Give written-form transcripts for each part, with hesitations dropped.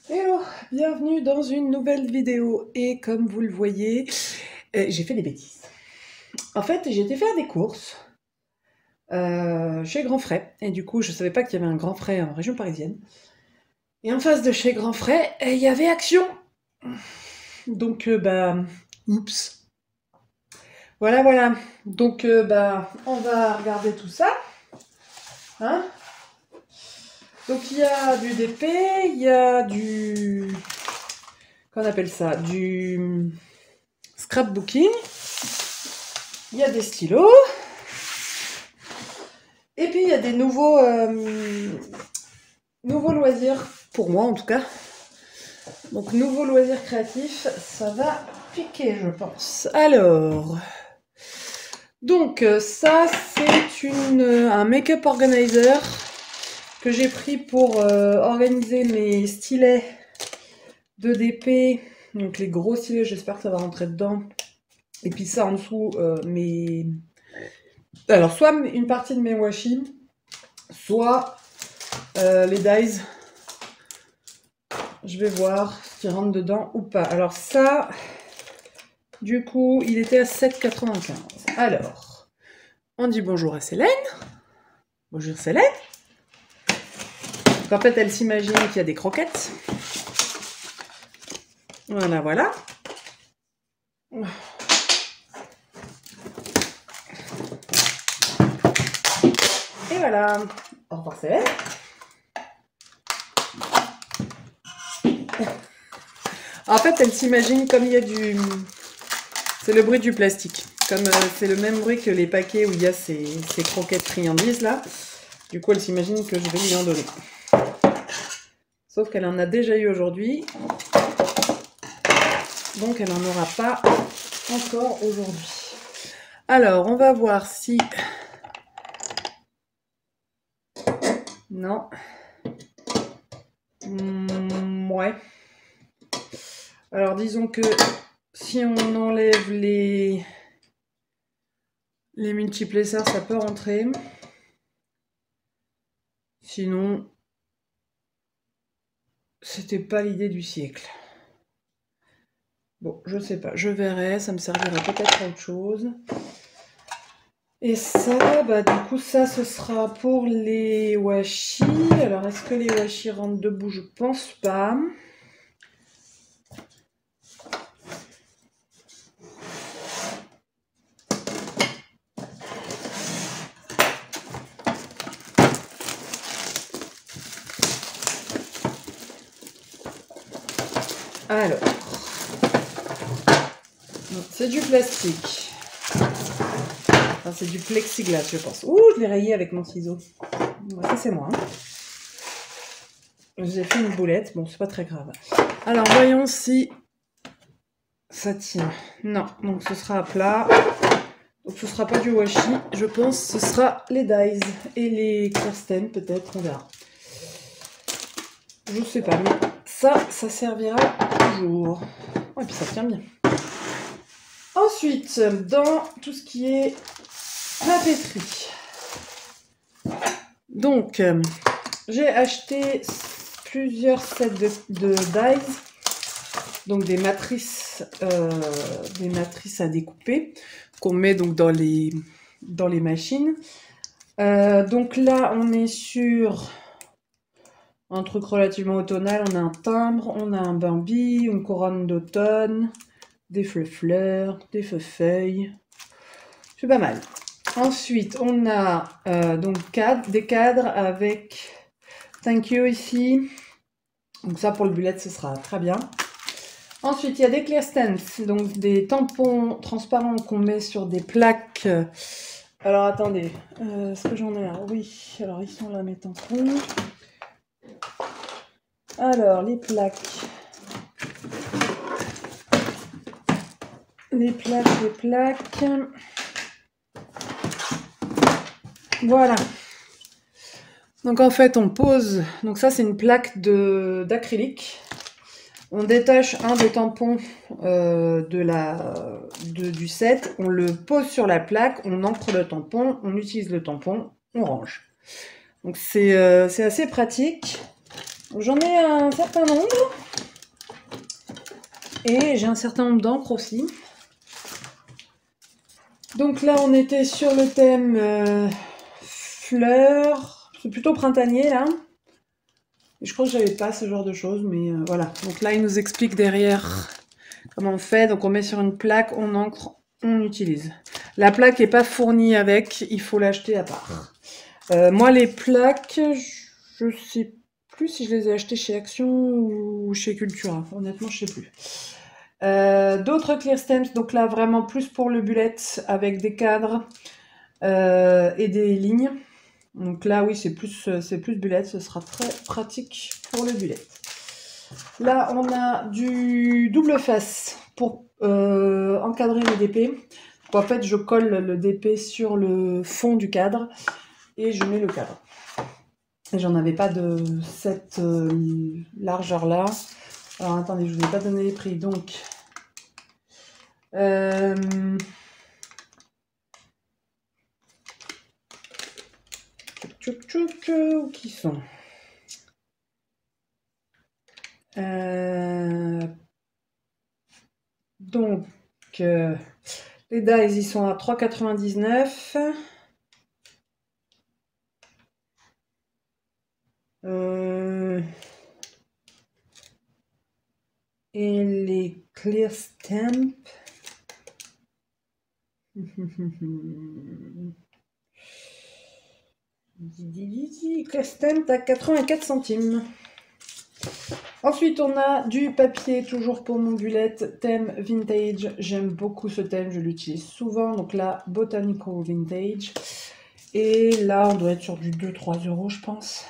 Hello, bienvenue dans une nouvelle vidéo et comme vous le voyez, j'ai fait des bêtises. En fait, j'ai été faire des courses chez Grand Frais et du coup, je savais pas qu'il y avait un Grand Frais en région parisienne. Et en face de chez Grand Frais, il y avait Action. Donc, oups. Voilà. Donc, on va regarder tout ça. Hein? Donc il y a du DP, il y a du... Qu'on appelle ça? Du scrapbooking. Il y a des stylos. Et puis il y a des nouveaux loisirs, pour moi en tout cas. Donc nouveaux loisirs créatifs, ça va piquer je pense. Alors... Donc ça c'est un make-up organizer que j'ai pris pour organiser mes stylets de DP, donc les gros stylets, j'espère que ça va rentrer dedans. Et puis ça en dessous, alors soit une partie de mes washi, soit les dies. Je vais voir ce qui rentre dedans ou pas. Alors ça, du coup, il était à 7,95. Alors, on dit bonjour à Célène. Bonjour Célène. Donc en fait, elle s'imagine qu'il y a des croquettes. Voilà. Et voilà. Au revoir Célène. En fait, elle s'imagine comme il y a du... C'est le bruit du plastique. Comme c'est le même bruit que les paquets où il y a ces croquettes friandises là. Du coup, elle s'imagine que je vais lui en donner. Sauf qu'elle en a déjà eu aujourd'hui. Donc, elle n'en aura pas encore aujourd'hui. Alors, on va voir si... Non. Ouais. Alors, disons que si on enlève les multiplesseurs, ça peut rentrer. Sinon, c'était pas l'idée du siècle. Bon, je sais pas, je verrai, ça me servira peut-être à autre chose. Et ça, du coup, ça, ce sera pour les washi. Alors, est-ce que les washi rentrent debout? Je pense pas. Alors, c'est du plastique. Enfin, c'est du plexiglas, je pense. Ouh, je l'ai rayé avec mon ciseau. Ça, c'est moi. J'ai fait une boulette. Bon, c'est pas très grave. Alors, voyons si ça tient. Non, donc ce sera à plat. Donc, ce sera pas du washi. Je pense que ce sera les dies et les Kirsten, peut-être. On verra. Je sais pas, mais ça servira toujours. Ouais, et puis ça tient bien. Ensuite, dans tout ce qui est papeterie. Donc, j'ai acheté plusieurs sets de dies, donc des matrices à découper qu'on met donc dans les machines. Donc là, on est sur un truc relativement automnal. On a un timbre, on a un Bambi, une couronne d'automne, des fleurs, des feuilles. C'est pas mal. Ensuite, on a donc des cadres avec thank you ici. Donc ça, pour le bullet, ce sera très bien. Ensuite, il y a des clear stems, donc des tampons transparents qu'on met sur des plaques. Alors, attendez, est-ce que j'en ai là? Oui, alors ils sont là, mes tampons. Alors, les plaques. Les plaques. Voilà. Donc en fait on pose, donc ça c'est une plaque d'acrylique On détache un des tampons du set, on le pose sur la plaque, on ancre le tampon, on utilise le tampon, on range. Donc c'est assez pratique. J'en ai un certain nombre. Et j'ai un certain nombre d'encres aussi. Donc là, on était sur le thème fleurs. C'est plutôt printanier, là. Et je crois que j'avais pas ce genre de choses, mais voilà. Donc là, il nous explique derrière comment on fait. Donc on met sur une plaque, on encre, on utilise. La plaque n'est pas fournie avec, il faut l'acheter à part. Moi, les plaques, je sais plus si je les ai achetées chez Action ou chez Cultura. Honnêtement, je sais plus. D'autres clear stamps, donc là vraiment plus pour le bullet avec des cadres et des lignes. Donc là oui c'est plus bullet, ce sera très pratique pour le bullet. Là on a du double face pour encadrer le DP. Donc, en fait je colle le DP sur le fond du cadre et je mets le cadre. Et j'en avais pas de cette largeur là. Alors attendez, je vous ai pas donné les prix donc. Où qui sont donc les dies ils sont à 3,99 et les clear stamp clear stamp à 84 centimes. Ensuite, on a du papier, toujours pour mon bullet, thème vintage. J'aime beaucoup ce thème, je l'utilise souvent. Donc là, Botanical Vintage. Et là, on doit être sur du 2-3 euros, je pense.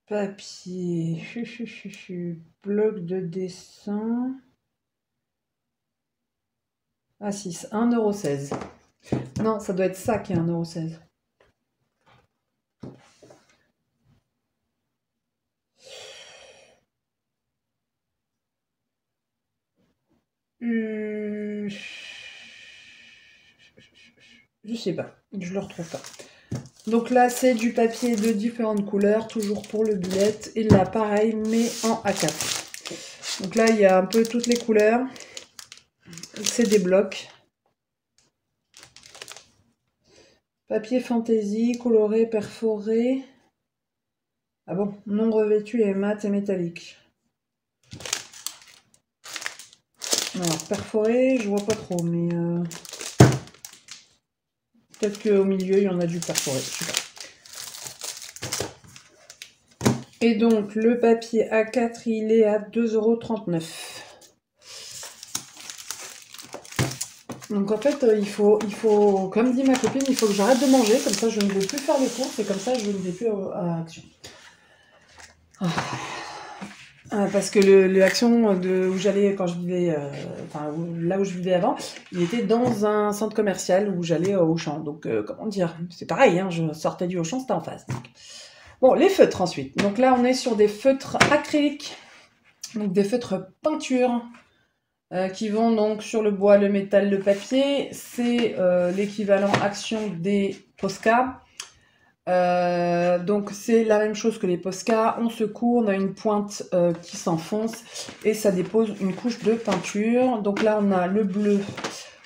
Papier, bloc de dessin. Ah si, 1,16 €. Non, ça doit être ça qui est 1,16 €. Je sais pas, je le retrouve pas. Donc là, c'est du papier de différentes couleurs, toujours pour le bullet. Et là, pareil, mais en A4. Donc là, il y a un peu toutes les couleurs. C'est des blocs. Papier fantaisie, coloré, perforé. Ah bon, non revêtu et mat et métallique. Alors, perforé, je vois pas trop, mais... peut-être qu'au milieu, il y en a du perforé, je sais pas. Et donc, le papier A4, il est à 2,39 €. Donc en fait, il faut, comme dit ma copine, il faut que j'arrête de manger, comme ça je ne vais plus faire les courses et comme ça je ne vais plus à Action. Parce que le Action où j'allais quand je vivais, là où je vivais avant, il était dans un centre commercial où j'allais au Auchan. Donc comment dire, c'est pareil, hein, je sortais du Auchan, c'était en face. Donc. Bon, les feutres ensuite. Donc là on est sur des feutres acryliques, donc des feutres peinture. Qui vont donc sur le bois, le métal, le papier. C'est l'équivalent Action des Posca. Donc c'est la même chose que les Posca. On secoue, on a une pointe qui s'enfonce et ça dépose une couche de peinture. Donc là on a le bleu,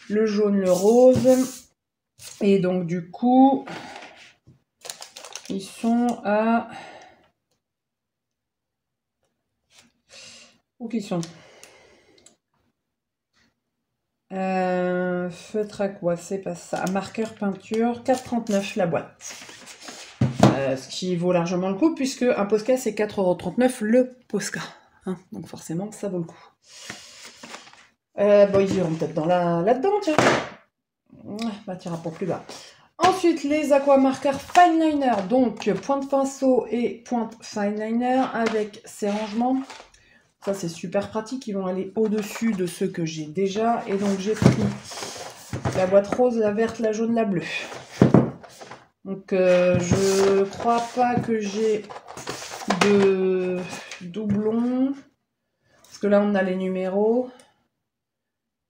le jaune, le rose. Et donc du coup, ils sont à... Où qu'ils sont ? Feutre à quoi? C'est pas ça. Marqueur peinture, 4,39 € la boîte. Ce qui vaut largement le coup, puisque un Posca c'est 4,39 € le Posca. Hein, donc forcément, ça vaut le coup. Bon, ils iront peut-être là-dedans, tiens. Bah, tu iras pour plus bas. Ensuite, les aquamarqueurs fine liner, donc pointe pinceau et pointe fine liner avec ces rangements. Ça, c'est super pratique. Ils vont aller au-dessus de ceux que j'ai déjà. Et donc, j'ai pris la boîte rose, la verte, la jaune, la bleue. Donc je crois pas que j'ai de doublons. Parce que là on a les numéros.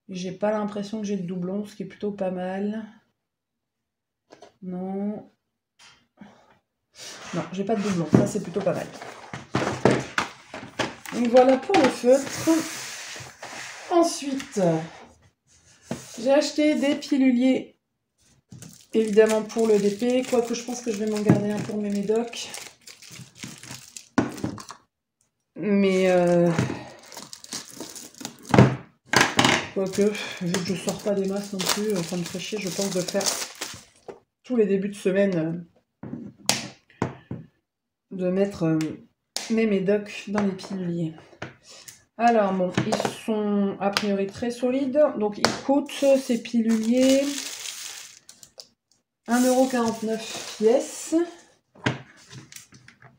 J'ai pas l'impression que j'ai de doublons, ce qui est plutôt pas mal. Non. Non, j'ai pas de doublons. Ça c'est plutôt pas mal. Donc voilà pour le feutre. Ensuite, j'ai acheté des piluliers, évidemment pour le DP, quoique je pense que je vais m'en garder un pour mes médocs. Mais quoique, vu que je sors pas des masses non plus, ça me ferait chier, je pense, de faire tous les débuts de semaine, de mettre mes médocs dans les piluliers. Alors bon, ils sont a priori très solides, donc ils coûtent ces piluliers 1,49 € pièce.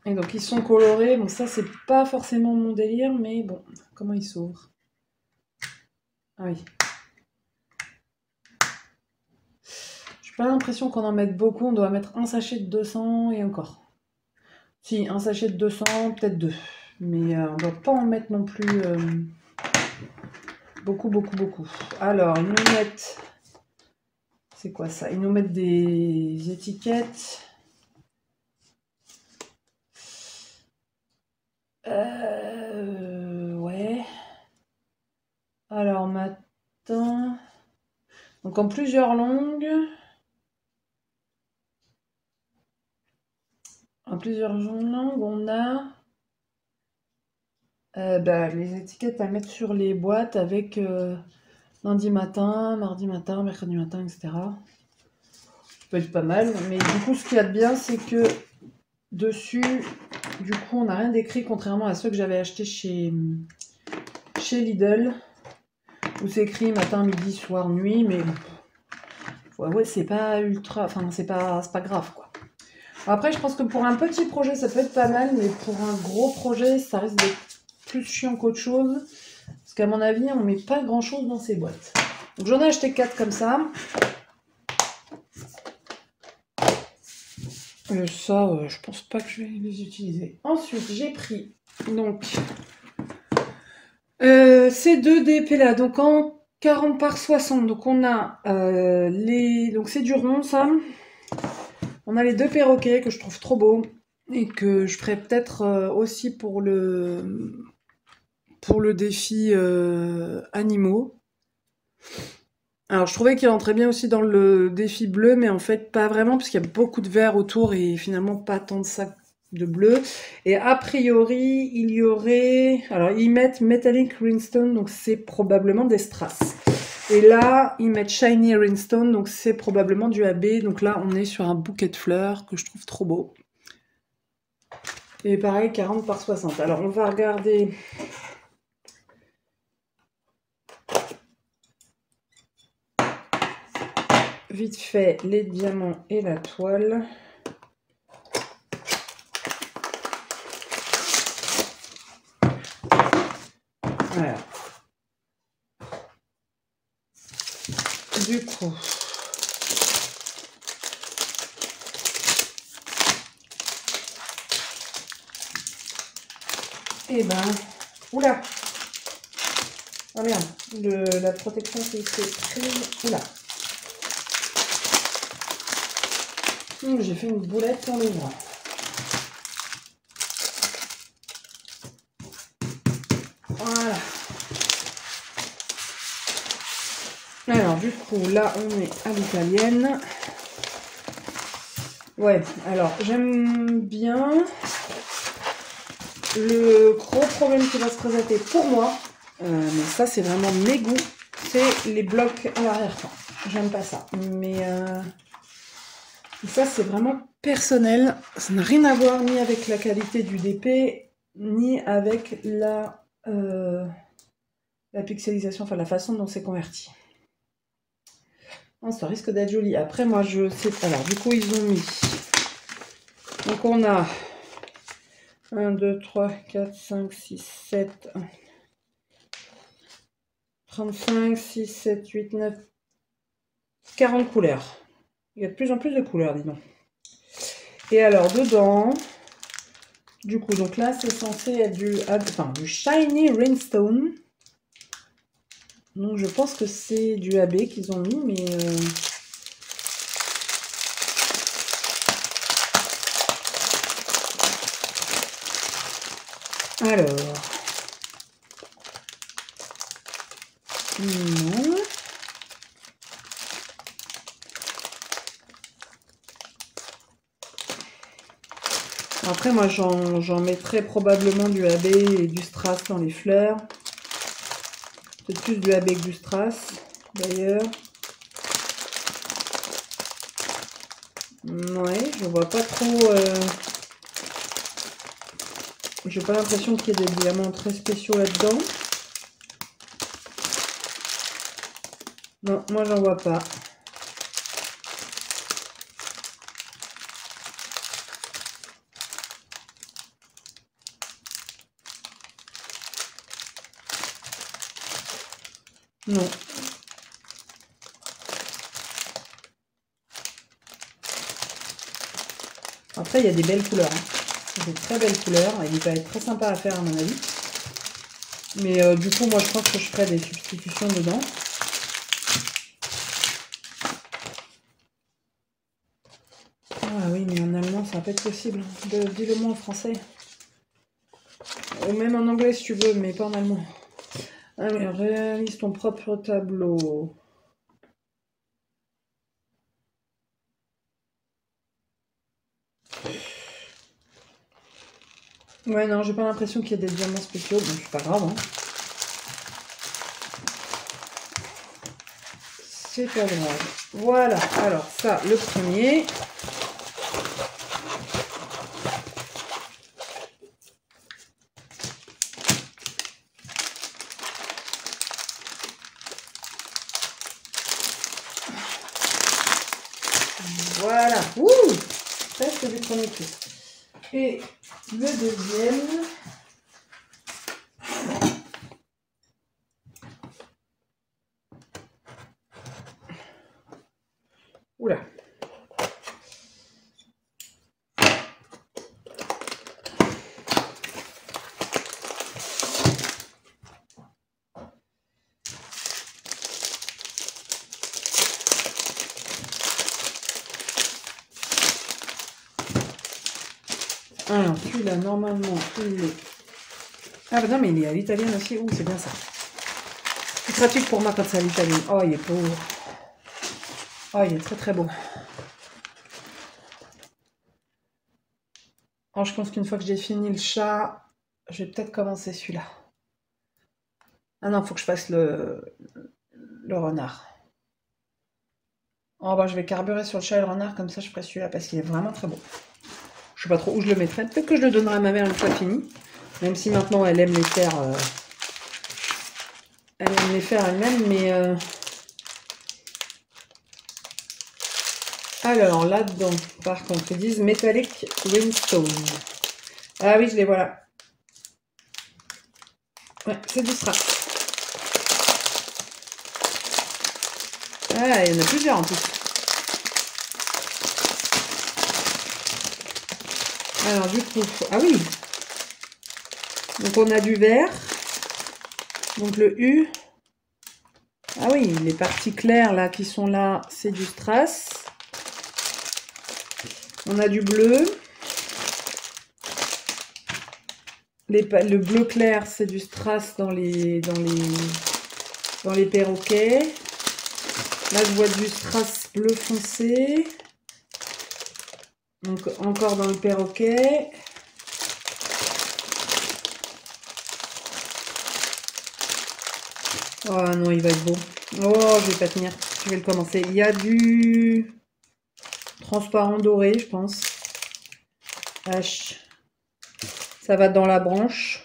Et donc ils sont colorés, bon ça c'est pas forcément mon délire, mais bon, comment ils s'ouvrent? Ah oui. J'ai pas l'impression qu'on en mette beaucoup, on doit mettre un sachet de 200 et encore. Si, un sachet de 200, peut-être deux. Mais on doit pas en mettre non plus beaucoup. Alors, ils nous mettent... C'est quoi ça? Ils nous mettent des étiquettes. Ouais. Alors, matin... Donc, en plusieurs langues... En plusieurs langues, on a... les étiquettes à mettre sur les boîtes avec lundi matin, mardi matin, mercredi matin, etc. Ça peut être pas mal, mais du coup ce qu'il y a de bien c'est que dessus, du coup on n'a rien d'écrit contrairement à ceux que j'avais achetés chez Lidl, où c'est écrit matin, midi, soir, nuit, mais ouais, c'est pas ultra, enfin c'est pas grave quoi. Après je pense que pour un petit projet ça peut être pas mal, mais pour un gros projet ça risque d'être plus chiant qu'autre chose, parce qu'à mon avis on met pas grand chose dans ces boîtes. Donc j'en ai acheté 4 comme ça. Ça je pense pas que je vais les utiliser. Ensuite j'ai pris donc ces deux DP là, donc en 40 par 60, donc on a donc c'est du rond ça. On a les deux perroquets que je trouve trop beaux et que je ferai peut-être aussi pour le défi animaux. Alors je trouvais qu'il rentrait bien aussi dans le défi bleu, mais en fait pas vraiment, parce qu'il y a beaucoup de vert autour et finalement pas tant de sacs de bleu. Et a priori, il y aurait... Alors ils mettent Metallic Rhinestone, donc c'est probablement des strass. Et là, ils mettent Shiny Rhinestone, donc c'est probablement du AB. Donc là, on est sur un bouquet de fleurs que je trouve trop beau. Et pareil, 40 par 60. Alors on va regarder... vite fait les diamants et la toile. Voilà. Du coup, et ben, oula, oh merde, la protection qui s'est prise, oula. J'ai fait une boulette pour l'ouvrir. Voilà. Alors du coup, là, on est à l'italienne. Ouais, alors j'aime bien. Le gros problème qui va se présenter pour moi, mais ça c'est vraiment mes goûts, c'est les blocs à l'arrière-plan. J'aime pas ça. Mais ça c'est vraiment personnel. Ça n'a rien à voir ni avec la qualité du DP, ni avec la pixelisation, enfin la façon dont c'est converti. Oh, ça risque d'être joli. Après moi je sais... Alors du coup ils ont mis... Donc on a 1, 2, 3, 4, 5, 6, 7, 35, 6, 7, 8, 9, 40 couleurs. Il y a de plus en plus de couleurs, dis donc. Et alors, dedans, du coup, donc là, c'est censé être du Shiny Rhinestone. Donc, je pense que c'est du AB qu'ils ont mis, mais... Alors... Non. Après, moi, j'en mettrais probablement du AB et du strass dans les fleurs. Peut-être plus du AB que du strass, d'ailleurs. Ouais, je vois pas trop... J'ai pas l'impression qu'il y ait des diamants très spéciaux là-dedans. Non, moi, j'en vois pas. Non. Après, il y a des belles couleurs. Hein. Des très belles couleurs. Il va être très sympa à faire, à mon avis. Mais du coup, moi, je pense que je ferai des substitutions dedans. Ah oui, mais en allemand, ça va pas être possible. Dis-le-moi en français. Ou même en anglais, si tu veux, mais pas en allemand. Allez, réalise ton propre tableau. Ouais, non, j'ai pas l'impression qu'il y ait des diamants spéciaux, donc c'est pas grave. Hein. C'est pas grave. Voilà, alors ça, le premier. Voilà, ouh, presque du premier coup. Et le deuxième. Oula. Alors, celui-là, normalement, il est... Ah bah non, mais il est à l'italienne aussi. Ouh, c'est bien ça. C'est pratique pour moi quand c'est à l'italienne. Oh, il est beau. Oh, il est très très beau. Alors, je pense qu'une fois que j'ai fini le chat, je vais peut-être commencer celui-là. Ah non, il faut que je fasse le renard. Oh bah, je vais carburer sur le chat et le renard, comme ça je ferai celui-là, parce qu'il est vraiment très beau. Je sais pas trop où je le mettrai. Peut-être que je le donnerai à ma mère une fois fini. Même si maintenant elle aime les faire... Elle aime les faire elle-même, mais... Alors, là-dedans, par contre, ils disent Metallic Rhinestone. Ah oui, je les vois là. Ouais, c'est du strass. Ah, il y en a plusieurs en plus. Alors, du coup... Ah oui. Donc, on a du vert. Donc, le U... Ah oui, les parties claires là qui sont là, c'est du strass. On a du bleu. Le bleu clair, c'est du strass dans les perroquets. Là, je vois du strass bleu foncé. Donc, encore dans le perroquet. Oh non, il va être beau. Oh, je vais pas tenir. Je vais le commencer. Il y a du transparent doré, je pense. H. Ça va dans la branche.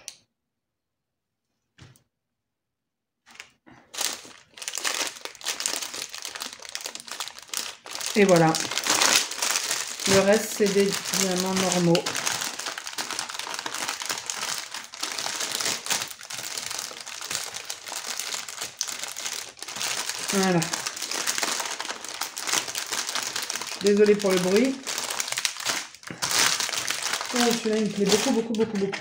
Et voilà. Le reste, c'est des diamants normaux. Voilà. Désolée pour le bruit. Oh, celui-là, il me plaît beaucoup, beaucoup, beaucoup, beaucoup.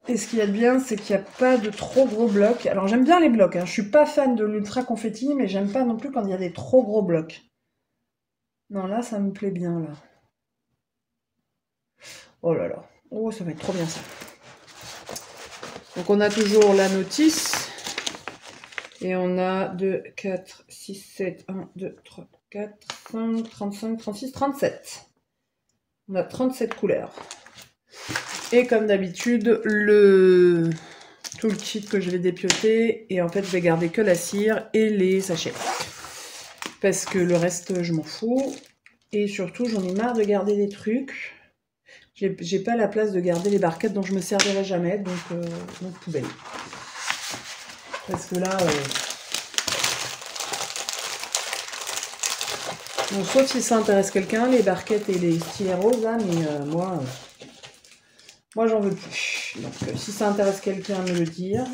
Et ce qu'il y a de bien, c'est qu'il n'y a pas de trop gros blocs. Alors, j'aime bien les blocs, hein. Je suis pas fan de l'ultra confetti, mais j'aime pas non plus quand il y a des trop gros blocs. Non, là, ça me plaît bien, là. Oh là là. Oh, ça va être trop bien, ça. Donc, on a toujours la notice. Et on a 2, 4, 6, 7, 1, 2, 3, 4, 5, 35, 36, 37. On a 37 couleurs. Et comme d'habitude, tout le kit que je vais dépioter. Et en fait, je vais garder que la cire et les sachets. Parce que le reste, je m'en fous. Et surtout, j'en ai marre de garder des trucs. J'ai pas la place de garder les barquettes dont je me servirai jamais. Donc poubelle. Parce que là... Bon, sauf si ça intéresse quelqu'un, les barquettes et les stylets roses, là, mais moi j'en veux plus. Donc, si ça intéresse quelqu'un, me le dire.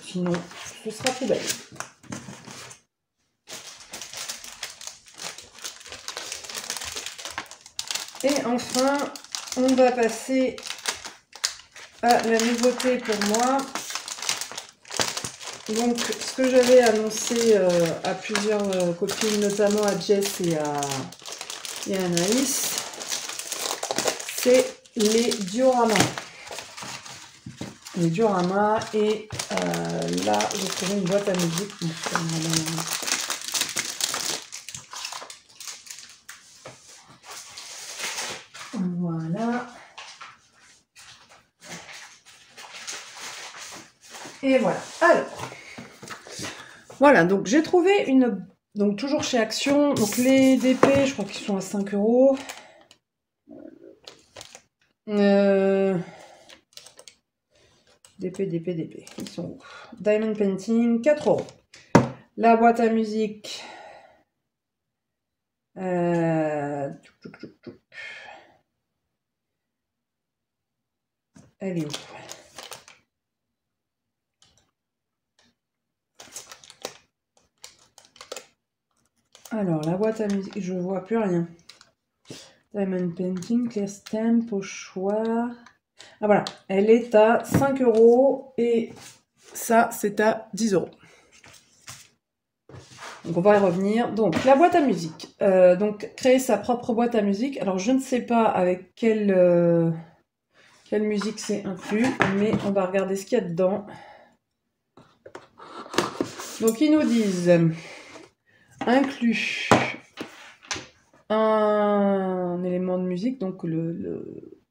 Sinon, ce sera poubelle. Et enfin, on va passer à la nouveauté pour moi. Donc, ce que j'avais annoncé à plusieurs copines, notamment à Jess et à Anaïs, c'est les dioramas. Les dioramas, et là, j'ai trouvé une boîte à musique. Voilà. Et voilà. Alors, voilà, donc j'ai trouvé une... Donc toujours chez Action, donc les DP, je crois qu'ils sont à 5 €. DP, ils sont où? Diamond Painting, 4 €. La boîte à musique, elle est où? Alors, la boîte à musique, je vois plus rien. Diamond Painting, Clear Stamp, pochoir. Ah voilà, elle est à 5 € et ça, c'est à 10 €. Donc, on va y revenir. Donc, la boîte à musique. Donc, créer sa propre boîte à musique. Alors, je ne sais pas avec quelle musique c'est inclus, mais on va regarder ce qu'il y a dedans. Donc, ils nous disent inclus un élément de musique, donc le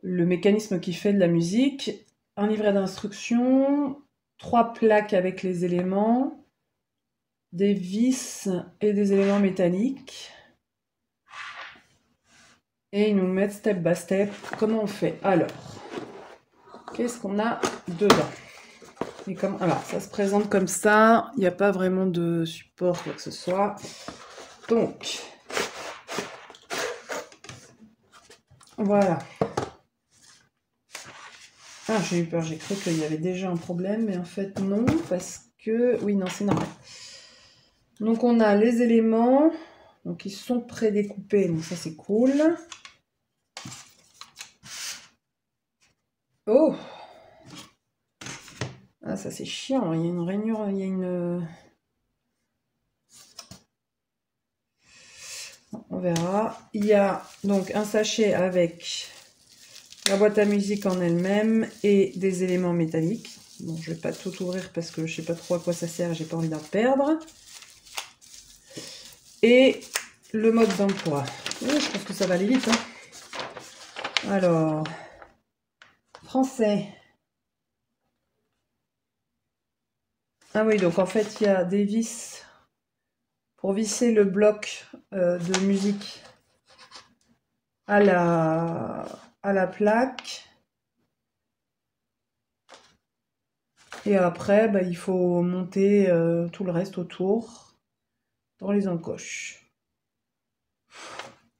mécanisme qui fait de la musique, un livret d'instructions, 3 plaques avec les éléments, des vis et des éléments métalliques. Et ils nous mettent step by step comment on fait. Alors, qu'est-ce qu'on a dedans? Et alors, ça se présente comme ça. Il n'y a pas vraiment de support, quoi que ce soit. Donc, voilà. Ah, j'ai eu peur, j'ai cru qu'il y avait déjà un problème, mais en fait non, parce que... Oui, non, c'est normal. Donc on a les éléments, donc ils sont prédécoupés, donc ça c'est cool. Oh! Ah, ça c'est chiant, il y a une rainure, il y a une... On verra. Il y a donc un sachet avec la boîte à musique en elle-même et des éléments métalliques. Bon, je vais pas tout ouvrir parce que je sais pas trop à quoi ça sert, j'ai pas envie d'en perdre. Et le mode d'emploi. Oui, je pense que ça va aller vite. Hein. Alors, français. Ah oui, donc en fait, il y a des vis pour visser le bloc de musique à la plaque. Et après, bah, il faut monter tout le reste autour dans les encoches.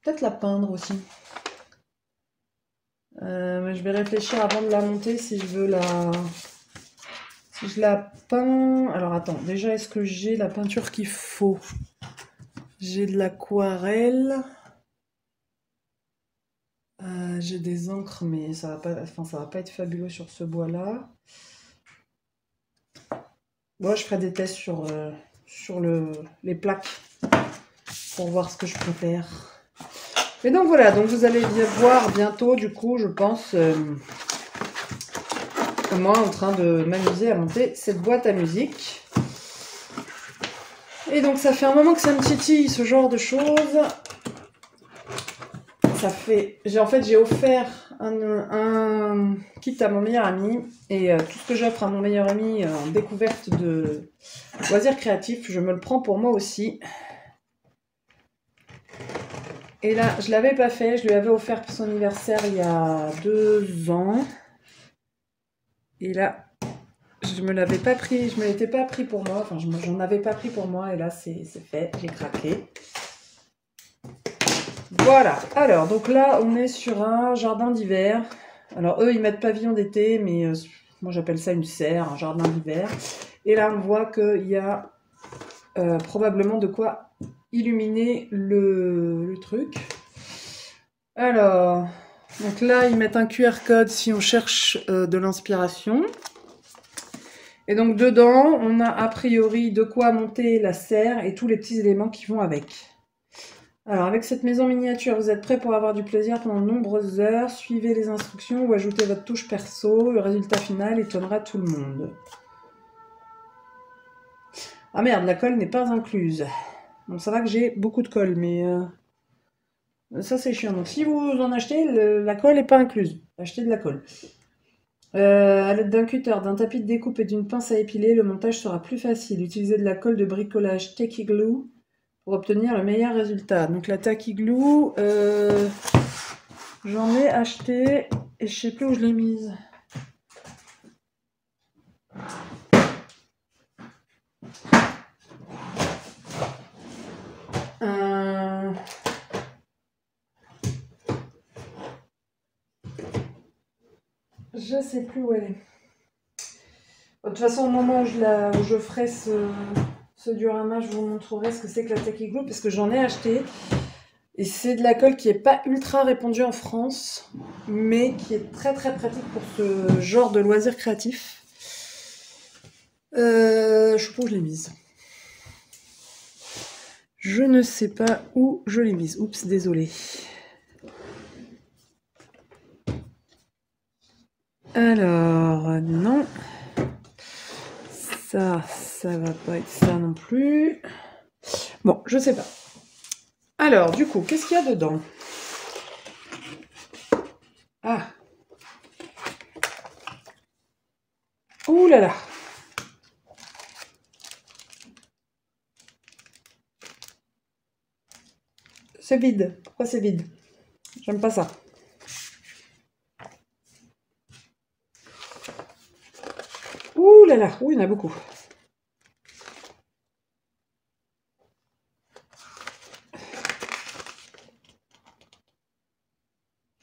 Peut-être la peindre aussi. Mais je vais réfléchir avant de la monter si je veux la... Si je la peins... Alors attends, déjà est-ce que j'ai la peinture qu'il faut? J'ai de l'aquarelle. J'ai des encres, mais ça va pas, enfin, ça va pas être fabuleux sur ce bois-là. Moi, je ferai des tests sur les plaques pour voir ce que je préfère. Mais donc voilà, donc vous allez voir bientôt, du coup, je pense, moi en train de m'amuser à monter cette boîte à musique. Et donc ça fait un moment que ça me titille, ce genre de choses. Ça fait... En fait, j'ai offert un kit à mon meilleur ami. Et tout ce que j'offre à mon meilleur ami en découverte de loisirs créatifs, je me le prends pour moi aussi. Et là, je l'avais pas fait. Je lui avais offert pour son anniversaire il y a 2 ans. Et là, je me l'avais pas pris. Je me l'étais pas pris pour moi. Enfin, j'en avais pas pris pour moi. Et là, c'est fait. J'ai craqué. Voilà, alors donc là on est sur un jardin d'hiver. Alors eux ils mettent pavillon d'été, mais moi j'appelle ça une serre, un jardin d'hiver. Et là on voit qu'il y a probablement de quoi illuminer le truc. Alors, donc là ils mettent un QR code si on cherche de l'inspiration. Et donc dedans on a a priori de quoi monter la serre et tous les petits éléments qui vont avec. Alors, avec cette maison miniature, vous êtes prêt pour avoir du plaisir pendant de nombreuses heures. Suivez les instructions ou ajoutez votre touche perso. Le résultat final étonnera tout le monde. Ah merde, la colle n'est pas incluse. Bon, ça va que j'ai beaucoup de colle, mais ça c'est chiant. Donc si vous en achetez, la colle n'est pas incluse. Achetez de la colle. À l'aide d'un cutter, d'un tapis de découpe et d'une pince à épiler, le montage sera plus facile. Utilisez de la colle de bricolage Tacky Glue pour obtenir le meilleur résultat. Donc la Tacky Glue, j'en ai acheté et je sais plus où je l'ai mise. Je sais plus où elle est. De toute façon, au moment où je ferai ce diorama, je vous montrerai ce que c'est que la Tacky Glue, parce que j'en ai acheté. Et c'est de la colle qui n'est pas ultra répandue en France, mais qui est très très pratique pour ce genre de loisirs créatifs. Je sais pas où je l'ai mise. Je ne sais pas où je l'ai mise. Oups, désolé. Alors, non. Ça va pas être ça non plus. Bon, je sais pas. Alors, du coup, qu'est-ce qu'il y a dedans? Ah. Ouh là là. C'est vide. Pourquoi c'est vide? J'aime pas ça. Ouh là là. Ouh, il y en a beaucoup.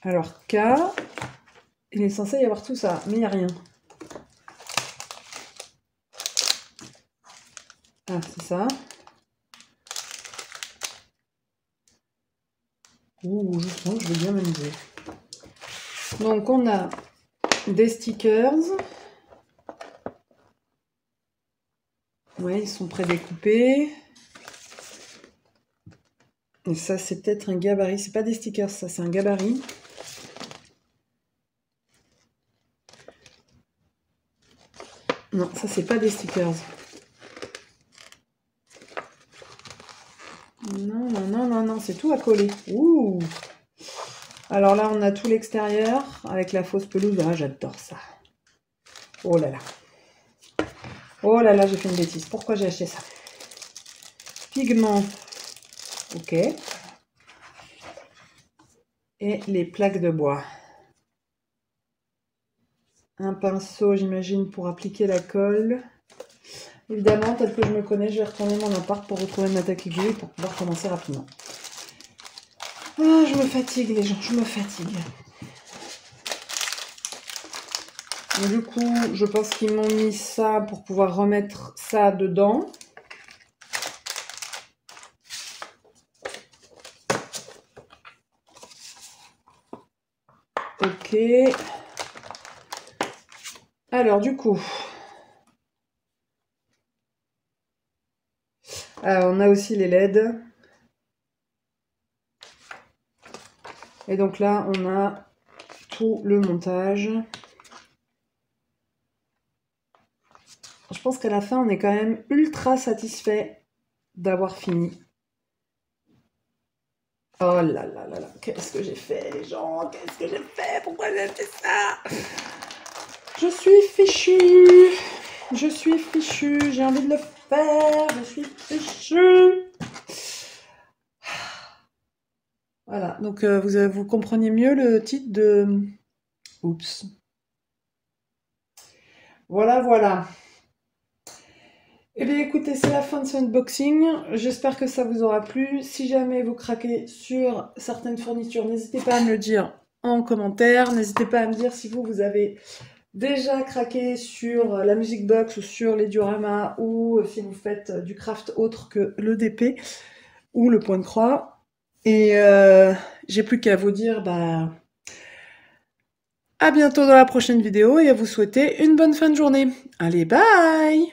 Alors, K, il est censé y avoir tout ça, mais il n'y a rien. Ah, c'est ça. Ouh, je sens que je vais bien m'amuser. Donc, on a des stickers. Ouais, ils sont prédécoupés. Et ça, c'est peut-être un gabarit. C'est pas des stickers, ça, c'est un gabarit. Non, ça, c'est pas des stickers. Non, non, non, non, non, c'est tout à coller. Ouh! Alors là, on a tout l'extérieur avec la fausse pelouse. Ah, j'adore ça. Oh là là. Oh là là, j'ai fait une bêtise. Pourquoi j'ai acheté ça? Pigments. Ok. Et les plaques de bois. Un pinceau, j'imagine, pour appliquer la colle. Évidemment, tel que je me connais, je vais retourner mon appart pour retrouver ma Tacky Glue pour pouvoir commencer rapidement. Ah, je me fatigue, les gens, je me fatigue. Du coup, je pense qu'ils m'ont mis ça pour pouvoir remettre ça dedans. Alors, du coup, on a aussi les LED. Et donc là, on a tout le montage. Je pense qu'à la fin, on est quand même ultra satisfait d'avoir fini. Oh là là là là, qu'est-ce que j'ai fait, les gens? Qu'est-ce que j'ai fait? Pourquoi j'ai fait ça? Je suis fichue. Je suis fichue. J'ai envie de le faire. Je suis fichue. Voilà, donc vous comprenez mieux le titre de... Oups. Voilà, voilà. Eh bien écoutez, c'est la fin de ce unboxing. J'espère que ça vous aura plu. Si jamais vous craquez sur certaines fournitures, n'hésitez pas à me le dire en commentaire. N'hésitez pas à me dire si vous avez déjà craqué sur la Music Box ou sur les dioramas, ou si vous faites du craft autre que le DP ou le point de croix. Et j'ai plus qu'à vous dire à bientôt dans la prochaine vidéo et à vous souhaiter une bonne fin de journée. Allez, bye!